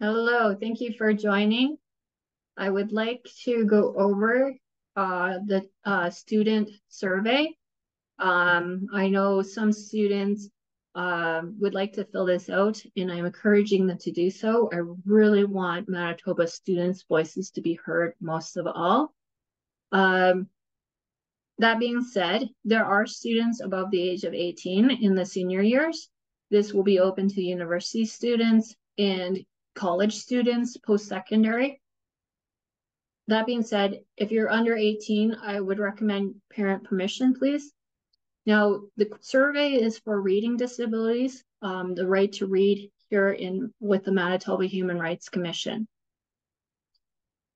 Hello, thank you for joining. I would like to go over the student survey. I know some students would like to fill this out, and I'm encouraging them to do so. I really want Manitoba students' voices to be heard most of all. Um, that being said, there are students above the age of 18 in the senior years. This will be open to university students and college students post-secondary. That being said, if you're under 18, I would recommend parent permission, please. Now, the survey is for reading disabilities, the right to read here with the Manitoba Human Rights Commission.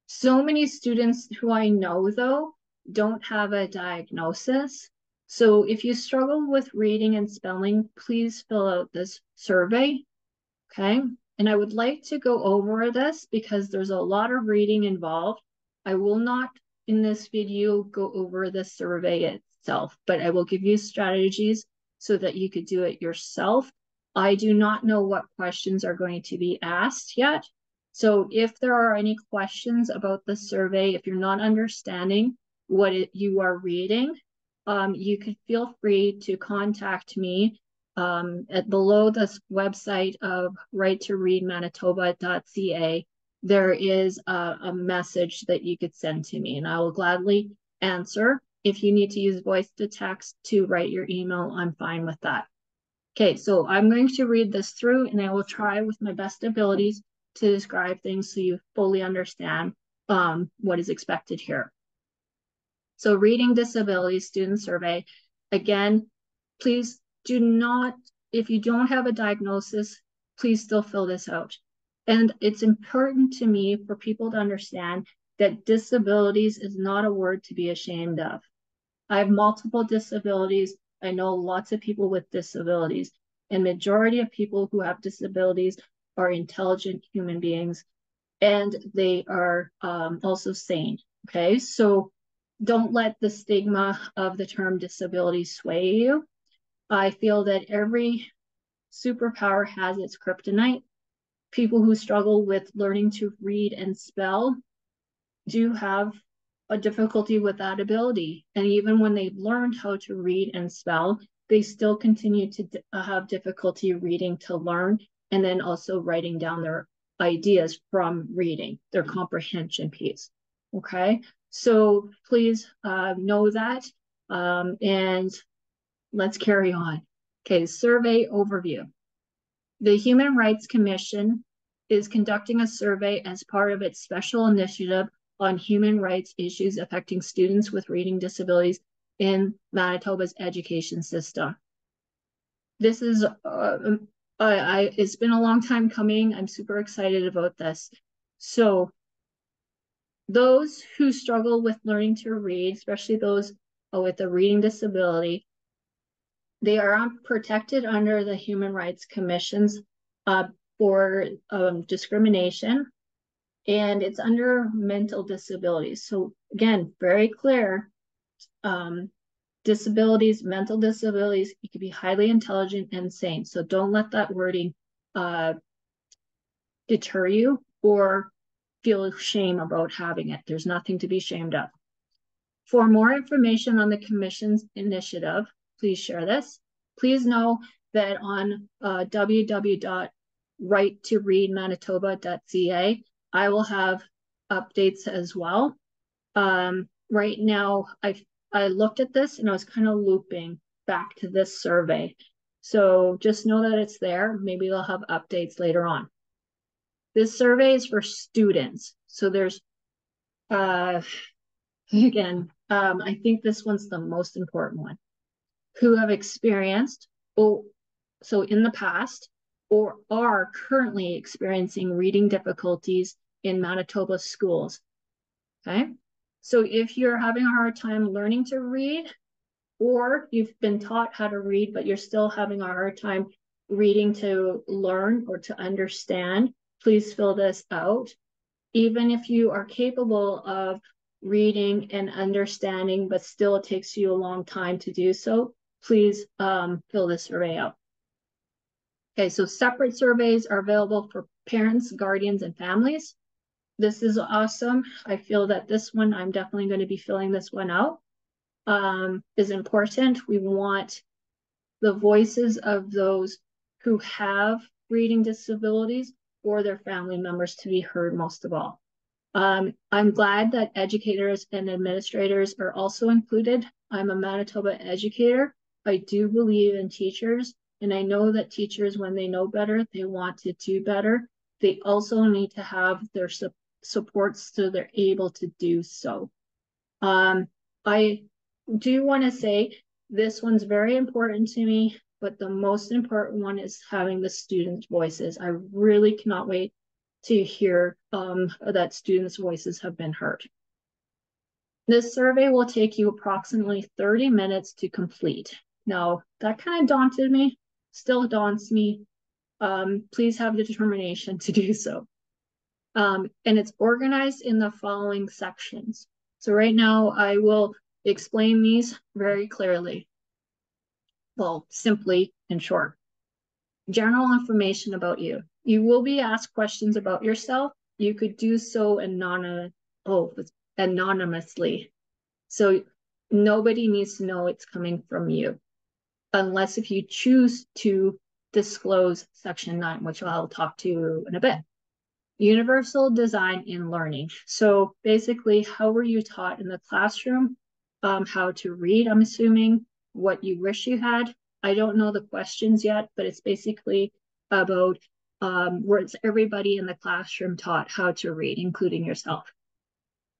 So many students who I know, though, don't have a diagnosis. So if you struggle with reading and spelling, please fill out this survey, okay? And I would like to go over this because there's a lot of reading involved. I will not in this video go over the survey itself, but I will give you strategies so that you could do it yourself. I do not know what questions are going to be asked yet. So if there are any questions about the survey, if you're not understanding what you are reading, you could feel free to contact me below this website of righttoreadmanitoba.ca. There is a message that you could send to me, and I will gladly answer. If you need to use voice to text to write your email, I'm fine with that. Okay, so I'm going to read this through, and I will try with my best abilities to describe things so you fully understand what is expected here. So reading disabilities student survey, again, please do not, if you don't have a diagnosis, please still fill this out. And it's important to me for people to understand that disabilities is not a word to be ashamed of. I have multiple disabilities. I know lots of people with disabilities, and majority of people who have disabilities are intelligent human beings, and they are also sane. Okay, so don't let the stigma of the term disability sway you. I feel that every superpower has its kryptonite. People who struggle with learning to read and spell do have a difficulty with that ability. And even when they've learned how to read and spell, they still continue to have difficulty reading to learn and then also writing down their ideas from reading, their comprehension piece. Okay, so please know that and let's carry on. Okay, survey overview. The Human Rights Commission is conducting a survey as part of its special initiative on human rights issues affecting students with reading disabilities in Manitoba's education system. This is, it's been a long time coming. I'm super excited about this. So those who struggle with learning to read, especially those with a reading disability, they are protected under the Human Rights Commission's for discrimination, and it's under mental disabilities. So again, very clear, disabilities, mental disabilities, you could be highly intelligent and sane. So don't let that wording deter you or feel shame about having it. There's nothing to be ashamed of. For more information on the Commission's initiative, please share this. Please know that on www.righttoreadmanitoba.ca, I will have updates as well. Right now, I looked at this and I was kind of looping back to this survey. So just know that it's there. Maybe they'll have updates later on. This survey is for students. So there's, again, I think this one's the most important one. Who have experienced, so in the past, or are currently experiencing reading difficulties in Manitoba schools. Okay, so if you're having a hard time learning to read, or you've been taught how to read, but you're still having a hard time reading to learn or to understand, please fill this out. Even if you are capable of reading and understanding, but still it takes you a long time to do so, please fill this survey out. Okay, so separate surveys are available for parents, guardians, and families. This is awesome. I feel that this one, I'm definitely going to be filling this one out, is important. We want the voices of those who have reading disabilities or their family members to be heard most of all. I'm glad that educators and administrators are also included. I'm a Manitoba educator. I do believe in teachers, and I know that teachers, when they know better, they want to do better. They also need to have their supports so they're able to do so. I do want to say this one's very important to me, but the most important one is having the students' voices. I really cannot wait to hear that students' voices have been heard. This survey will take you approximately 30 minutes to complete. Now, that kind of daunted me, still daunts me. Please have the determination to do so. And it's organized in the following sections. So right now I will explain these very clearly. Well, simply and short. General information about you. You will be asked questions about yourself. You could do so anonymously. So nobody needs to know it's coming from you, unless if you choose to disclose Section 9, which I'll talk to you in a bit. Universal design in learning. So basically, how were you taught in the classroom? How to read, I'm assuming, what you wish you had. I don't know the questions yet, but it's basically about was everybody in the classroom taught how to read, including yourself.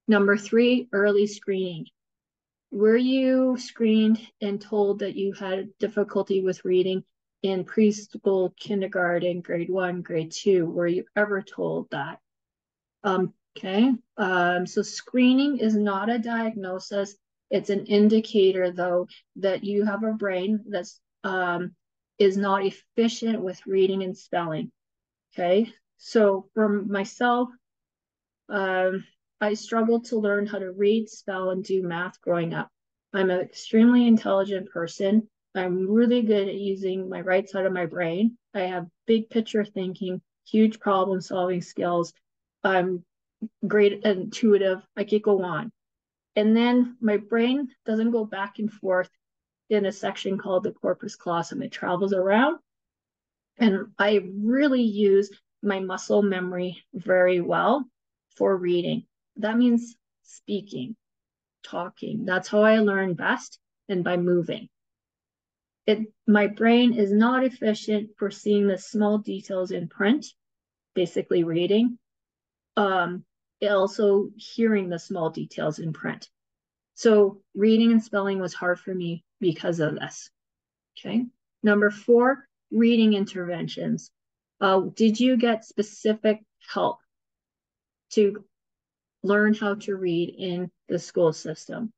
Number 3, early screening. Were you screened and told that you had difficulty with reading in preschool, kindergarten, grade 1, grade 2? Were you ever told that? Okay, so screening is not a diagnosis. It's an indicator, though, that you have a brain that's is not efficient with reading and spelling. Okay, so for myself, I struggled to learn how to read, spell, and do math growing up. I'm an extremely intelligent person. I'm really good at using my right side of my brain. I have big picture thinking, huge problem solving skills. I'm great intuitive. I could go on. And then my brain doesn't go back and forth in a section called the corpus callosum. It travels around. And I really use my muscle memory very well for reading. That means speaking, talking. That's how I learn best, and by moving. My brain is not efficient for seeing the small details in print, basically reading. Also hearing the small details in print. So reading and spelling was hard for me because of this. Okay. Number 4, reading interventions. Did you get specific help to learn how to read in the school system?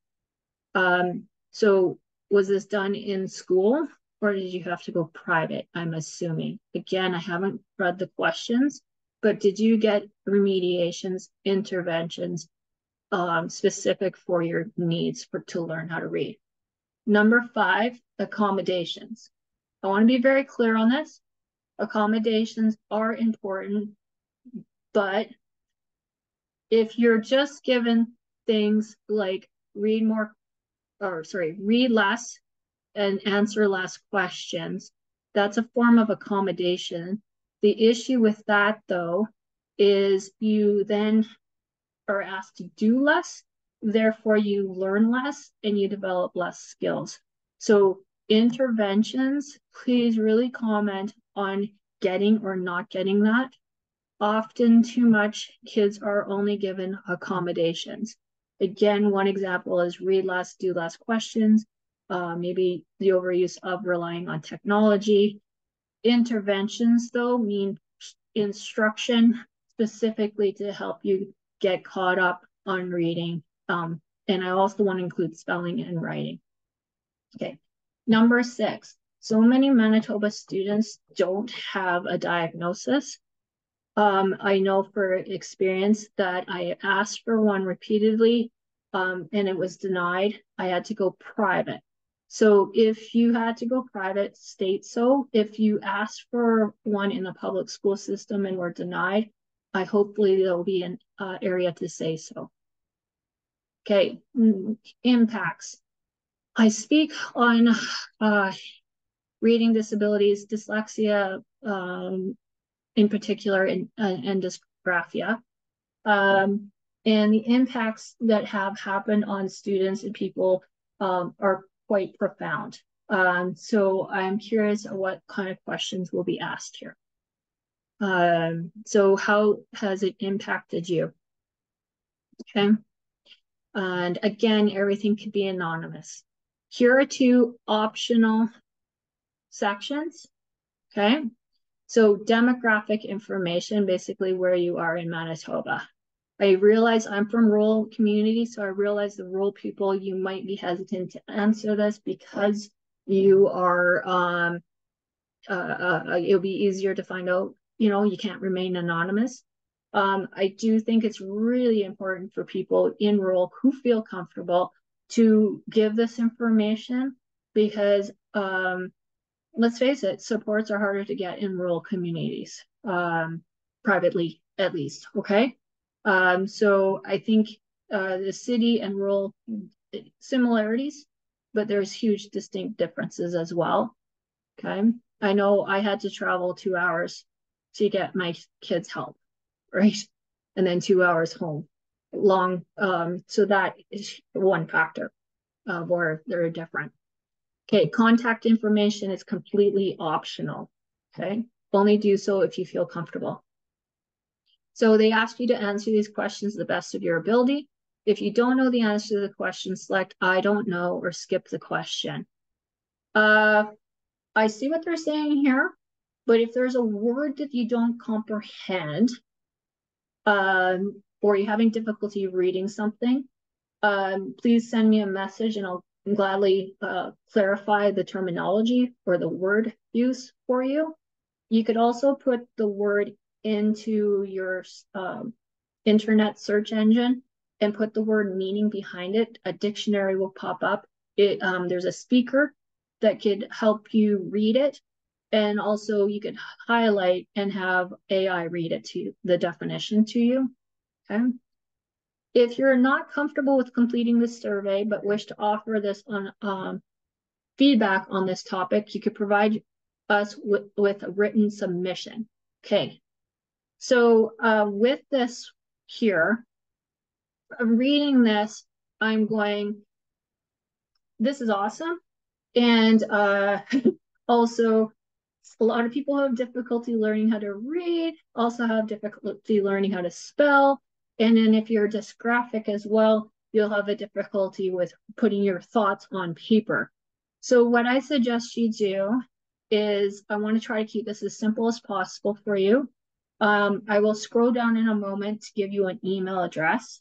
So was this done in school, or did you have to go private? I'm assuming. Again, I haven't read the questions, but did you get remediations, interventions specific for your needs to learn how to read? Number 5, accommodations. I want to be very clear on this. Accommodations are important, but if you're just given things like read less and answer less questions, that's a form of accommodation. The issue with that, though, is you then are asked to do less, therefore you learn less and you develop less skills. So interventions, please really comment on getting or not getting that. Often too much, kids are only given accommodations. Again, one example is read less, do less questions, maybe the overuse of relying on technology. Interventions, though, mean instruction specifically to help you get caught up on reading. And I also want to include spelling and writing. Okay, number 6. So many Manitoba students don't have a diagnosis. I know for experience that I asked for one repeatedly, and it was denied. I had to go private. So if you had to go private, state so. If you asked for one in the public school system and were denied, hopefully there'll be an area to say so. Okay, impacts. I speak on reading disabilities, dyslexia in particular, and dysgraphia. And the impacts that have happened on students and people are quite profound. So I'm curious what kind of questions will be asked here. So how has it impacted you? Okay. And again, everything could be anonymous. Here are 2 optional sections. Okay. So demographic information, basically where you are in Manitoba. I realize I'm from rural community, so I realize the rural people, you might be hesitant to answer this because you are, it'll be easier to find out, you can't remain anonymous. I do think it's really important for people in rural who feel comfortable to give this information because, let's face it, supports are harder to get in rural communities, privately at least, okay? So I think the city and rural similarities, but there's huge distinct differences as well, okay? I know I had to travel 2 hours to get my kids help, right? And then 2 hours home, long. So that is one factor where they're different. Okay, contact information is completely optional, okay? Only do so if you feel comfortable. So they ask you to answer these questions to the best of your ability. If you don't know the answer to the question, select I don't know or skip the question. I see what they're saying here, but if there's a word that you don't comprehend, or you're having difficulty reading something, please send me a message and I'll gladly clarify the terminology or the word use for you. You could also put the word into your internet search engine and put the word meaning behind it. A dictionary will pop up. There's a speaker that could help you read it. And also you could highlight and have AI read it to you, the definition to you. Okay. If you're not comfortable with completing the survey, but wish to offer this on feedback on this topic, you could provide us with a written submission. Okay. So with this here, I'm reading this, I'm going, this is awesome. And also, a lot of people have difficulty learning how to read, also have difficulty learning how to spell. And then if you're dysgraphic as well, you'll have a difficulty with putting your thoughts on paper. So what I suggest you do is I want to try to keep this as simple as possible for you. I will scroll down in a moment to give you an email address.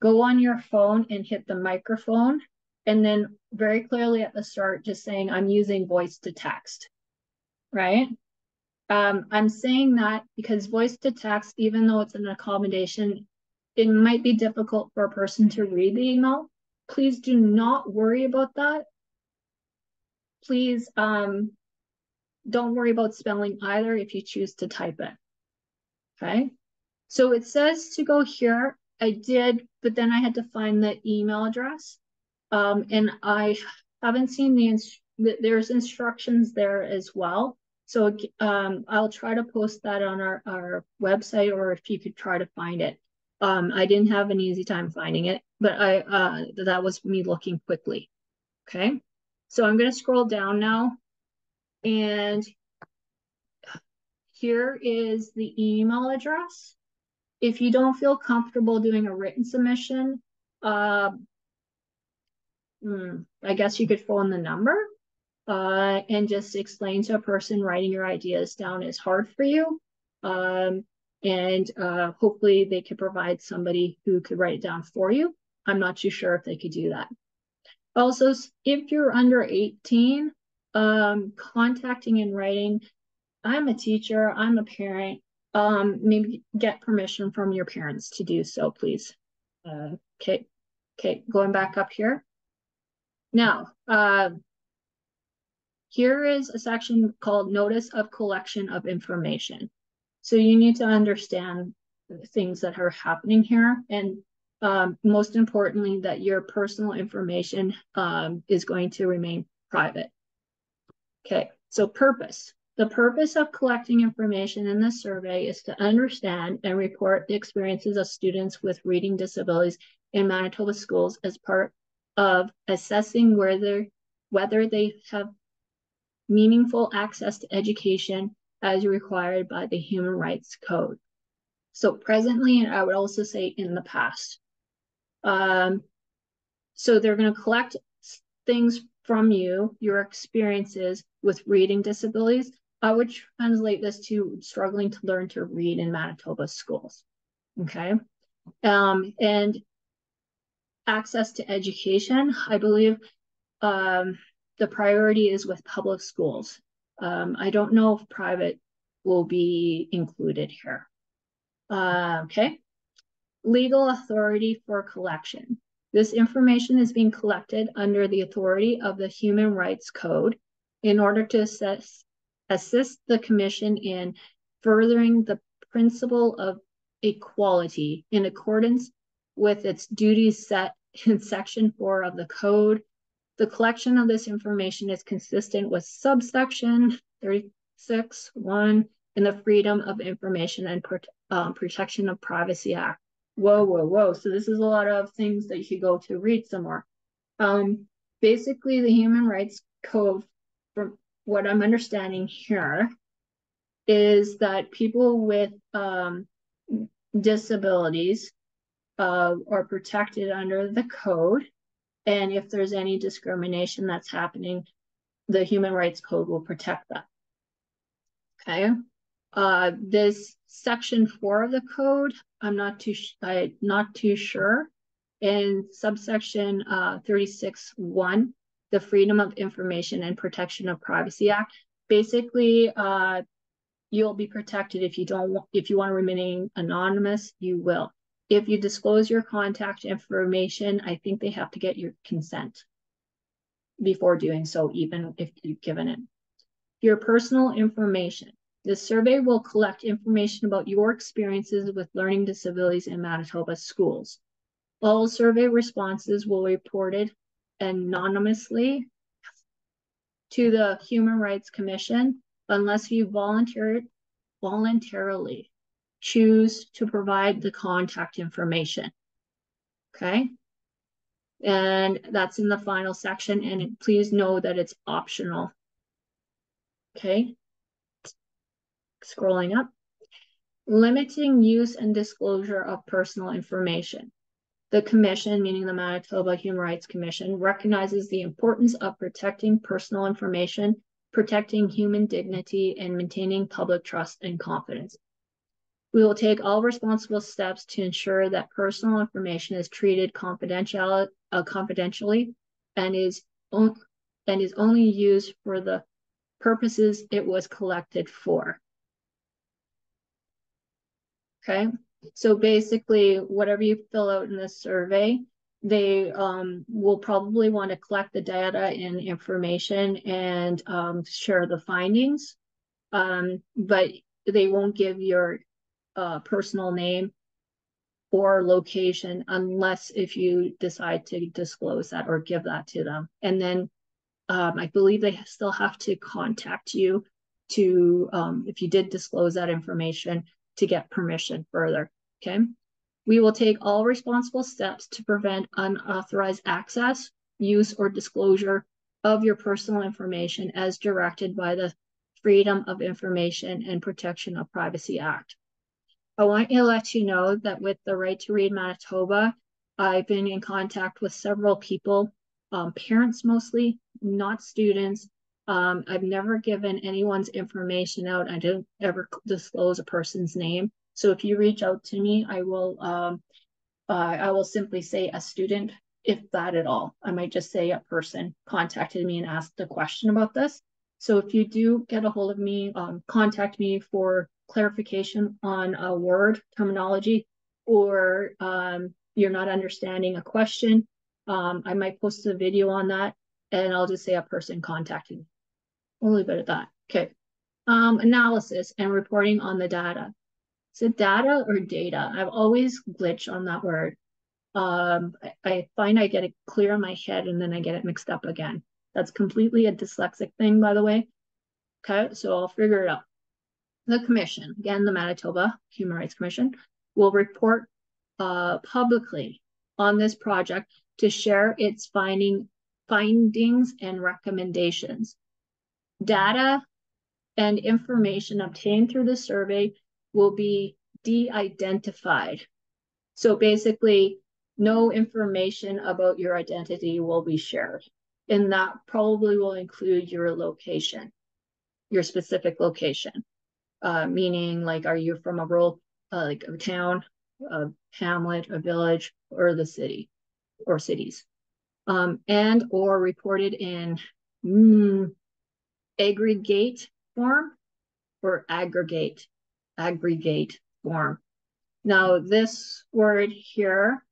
Go on your phone and hit the microphone. And then very clearly at the start, just saying I'm using voice to text, right? I'm saying that because voice to text, even though it's an accommodation, it might be difficult for a person to read the email. Please do not worry about that. Please don't worry about spelling either if you choose to type it. Okay. So it says to go here. I did, but then I had to find the email address. And I haven't seen there's instructions there as well. So I'll try to post that on our website, or if you could try to find it. I didn't have an easy time finding it, but that was me looking quickly. Okay, so I'm going to scroll down now, and here is the email address. If you don't feel comfortable doing a written submission, I guess you could phone the number. And just explain to a person writing your ideas down is hard for you. And hopefully they could provide somebody who could write it down for you. I'm not too sure if they could do that. Also, if you're under 18, contacting and writing, I'm a teacher, I'm a parent, maybe get permission from your parents to do so, please. Okay, going back up here. Now, here is a section called Notice of Collection of Information. So you need to understand the things that are happening here, and most importantly, that your personal information is going to remain private. Okay, so purpose. The purpose of collecting information in this survey is to understand and report the experiences of students with reading disabilities in Manitoba schools as part of assessing whether they have meaningful access to education as required by the Human Rights Code. So presently, and I would also say in the past. So they're going to collect things from you, your experiences with reading disabilities. I would translate this to struggling to learn to read in Manitoba schools. Okay. And access to education, I believe the priority is with public schools. I don't know if private will be included here. Okay. Legal authority for collection. This information is being collected under the authority of the Human Rights Code in order to assist the Commission in furthering the principle of equality in accordance with its duties set in Section 4 of the Code. The collection of this information is consistent with subsection 36(1) in the Freedom of Information and Protection of Privacy Act. Whoa. So this is a lot of things that you could go to read some more. Basically, the Human Rights Code, from what I'm understanding here, is that people with disabilities are protected under the code. And if there's any discrimination that's happening, the Human Rights Code will protect that. Okay. This section 4 of the code, I'm not too sure. In subsection 36(1), the Freedom of Information and Protection of Privacy Act, basically you'll be protected if you want to remain anonymous, you will. If you disclose your contact information, I think they have to get your consent before doing so, even if you've given it. Your personal information. This survey will collect information about your experiences with learning disabilities in Manitoba schools. All survey responses will be reported anonymously to the Human Rights Commission unless you voluntarily choose to provide the contact information. Okay? And that's in the final section, and please know that it's optional. Okay? Scrolling up. Limiting use and disclosure of personal information. The Commission, meaning the Manitoba Human Rights Commission, recognizes the importance of protecting personal information, protecting human dignity, and maintaining public trust and confidence. We will take all responsible steps to ensure that personal information is treated confidentially and is only used for the purposes it was collected for. Okay, so basically, whatever you fill out in this survey, they will probably want to collect the data and information and share the findings, but they won't give your personal name or location unless if you decide to disclose that or give that to them. And then I believe they still have to contact you to, if you did disclose that information, to get permission further. Okay. We will take all responsible steps to prevent unauthorized access, use, or disclosure of your personal information as directed by the Freedom of Information and Protection of Privacy Act. I want to let you know that with the Right to Read Manitoba, I've been in contact with several people, parents mostly, not students. I've never given anyone's information out. I don't ever disclose a person's name. So if you reach out to me, I will simply say a student, if that at all. I might just say a person contacted me and asked a question about this. So if you do get a hold of me, contact me for clarification on a word terminology, or you're not understanding a question. I might post a video on that, and I'll just say a person contacted me. We'll leave it at that. Okay. Analysis and reporting on the data. Is it data or data? I've always glitched on that word. I find I get it clear in my head and then I get it mixed up again. That's completely a dyslexic thing, by the way. Okay, so I'll figure it out. The commission, again, the Manitoba Human Rights Commission, will report publicly on this project to share its findings and recommendations. Data and information obtained through the survey will be de-identified. So basically, no information about your identity will be shared. And that probably will include your location, your specific location. Meaning like, are you from a rural, like a town, a hamlet, a village, or the city, or cities? And or reported in aggregate form or aggregate form. Now this word here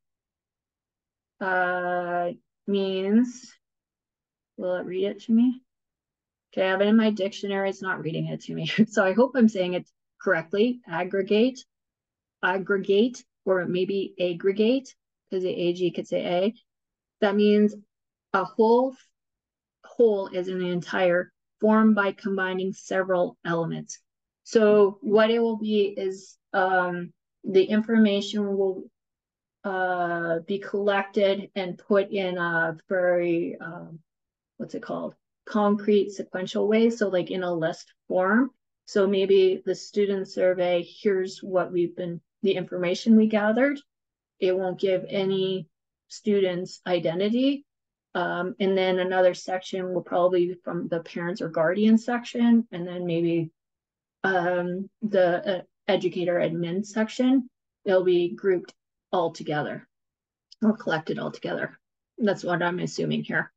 means, will it read it to me? Okay, I have it in my dictionary, it's not reading it to me. So I hope I'm saying it correctly. Aggregate, or maybe aggregate, because the AG could say A. That means a whole is an entire formed by combining several elements. So what it will be is the information will be collected and put in a very, what's it called? Concrete sequential way. So like in a list form. So maybe the student survey, here's what the information we gathered. It won't give any student's identity. And then another section will probably be from the parents or guardian section. And then maybe the educator admin section. They'll be grouped all together or collected all together. That's what I'm assuming here.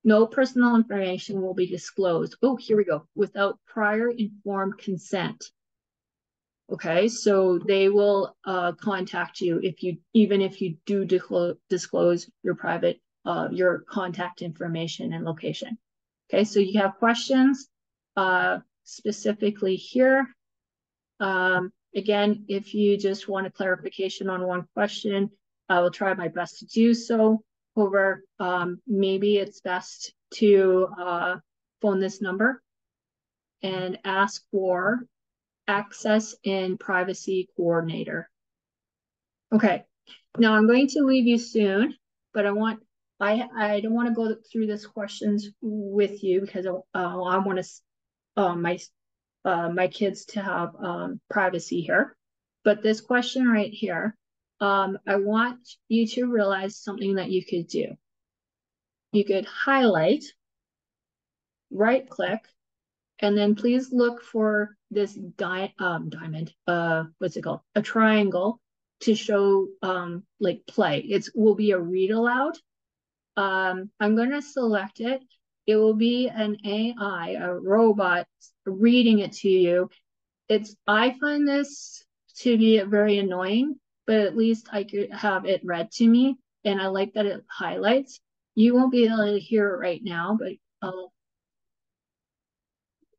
No personal information will be disclosed. Oh, here we go. Without prior informed consent. Okay, so they will contact you even if you do disclose your private, your contact information and location. Okay, so you have questions specifically here. Again, if you just want a clarification on one question, I will try my best to do so. However, maybe it's best to phone this number and ask for access and privacy coordinator. Okay, now I'm going to leave you soon, but I don't want to go through these questions with you because I want to my kids to have privacy here. But this question right here, I want you to realize something that you could do. You could highlight, right click, and then please look for this diamond, what's it called? A triangle to show like play. It will be a read aloud. I'm going to select it. It will be an AI, a robot reading it to you. I find this to be very annoying, but at least I could have it read to me, and I like that it highlights. You won't be able to hear it right now, but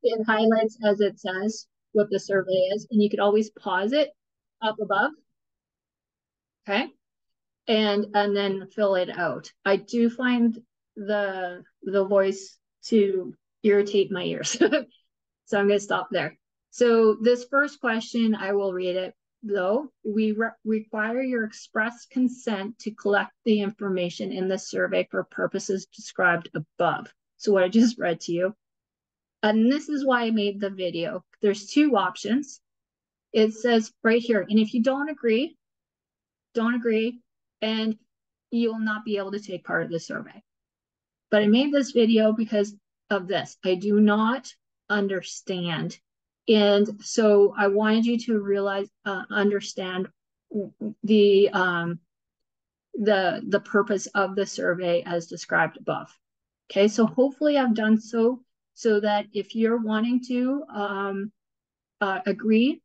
it highlights as it says what the survey is, and you could always pause it up above, okay, and then fill it out. I do find the voice to irritate my ears, so I'm going to stop there. So this first question, I will read it though. We require your express consent to collect the information in the survey for purposes described above. So what I just read to you. And this is why I made the video. There's two options. It says right here, and if you don't agree, and you'll not be able to take part of the survey. But I made this video because of this. I do not understand. And so I wanted you to realize, understand the purpose of the survey as described above. Okay, so hopefully I've done so that if you're wanting to agree,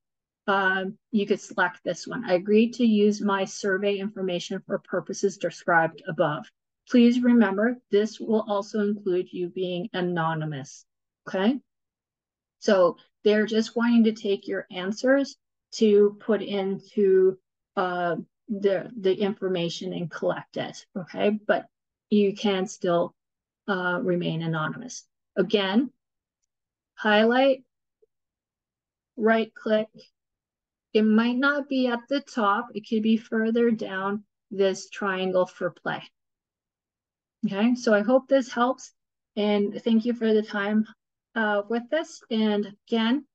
you could select this one. I agreed to use my survey information for purposes described above. Please remember, this will also include you being anonymous. okay? So they're just wanting to take your answers to put into the information and collect it, okay? But you can still remain anonymous. Again, highlight, right click. It might not be at the top. It could be further down this triangle for play. Okay, so I hope this helps. And thank you for the time with this. And again,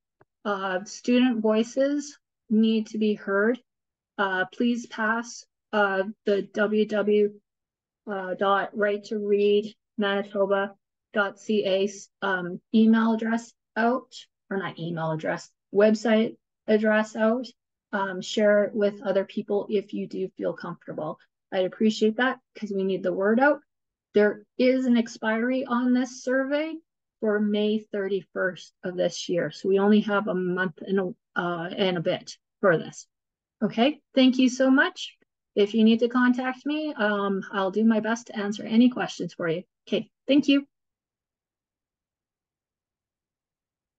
student voices need to be heard. Please pass the www.righttoreadmanitoba.ca email address out, or not email address, website address out. Share it with other people if you do feel comfortable. I'd appreciate that because we need the word out. There is an expiry on this survey for May 31st of this year. So we only have a month and a bit for this. Okay, thank you so much. If you need to contact me, I'll do my best to answer any questions for you. Okay, thank you.